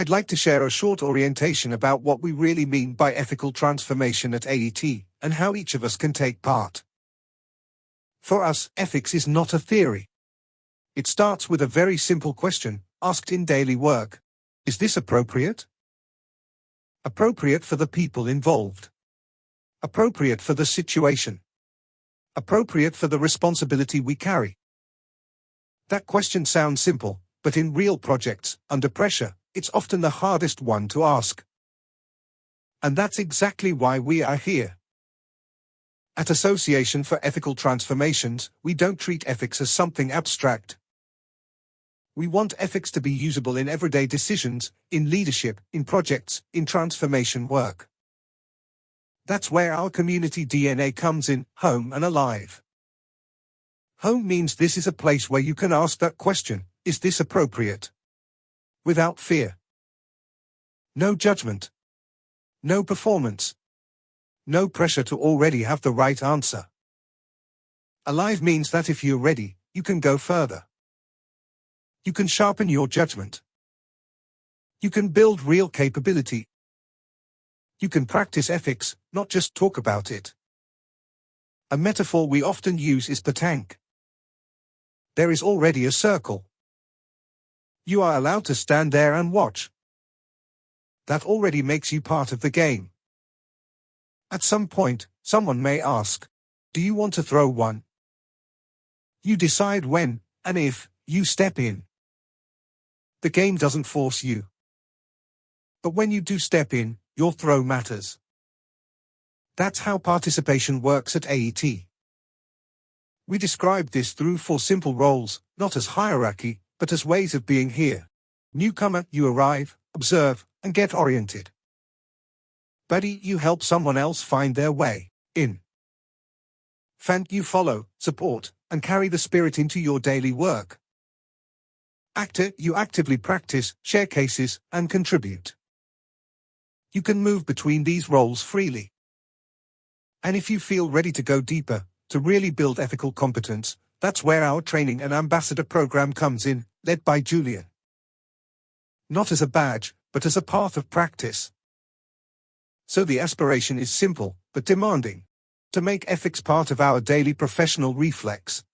I'd like to share a short orientation about what we really mean by ethical transformation at AET, and how each of us can take part. For us, ethics is not a theory. It starts with a very simple question, asked in daily work. Is this appropriate? Appropriate for the people involved. Appropriate for the situation. Appropriate for the responsibility we carry. That question sounds simple, but in real projects, under pressure, it's often the hardest one to ask. And that's exactly why we are here. At Association for Ethical Transformations, we don't treat ethics as something abstract. We want ethics to be usable in everyday decisions, in leadership, in projects, in transformation work. That's where our community DNA comes in, home and alive. Home means this is a place where you can ask that question, is this appropriate? Without fear. No judgment. No performance. No pressure to already have the right answer. Alive means that if you're ready, you can go further. You can sharpen your judgment. You can build real capability. You can practice ethics, not just talk about it. A metaphor we often use is pétanque. There is already a circle. You are allowed to stand there and watch. That already makes you part of the game. At some point, someone may ask, do you want to throw one? You decide when, and if, you step in. The game doesn't force you. But when you do step in, your throw matters. That's how participation works at AET. We describe this through 4 simple roles, not as hierarchy, but as ways of being here. Newcomer, you arrive, observe, and get oriented. Buddy, you help someone else find their way in. Fan, you follow, support, and carry the spirit into your daily work. Actor, you actively practice, share cases, and contribute. You can move between these roles freely. And if you feel ready to go deeper, to really build ethical competence, that's where our training and ambassador program comes in, led by Julian. Not as a badge, but as a path of practice. So the aspiration is simple, but demanding. To make ethics part of our daily professional reflex.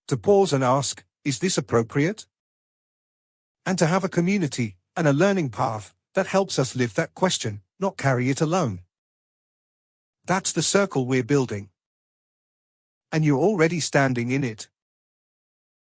To pause and ask, is this appropriate? And to have a community, and a learning path, that helps us live that question, not carry it alone. That's the circle we're building. And you're already standing in it.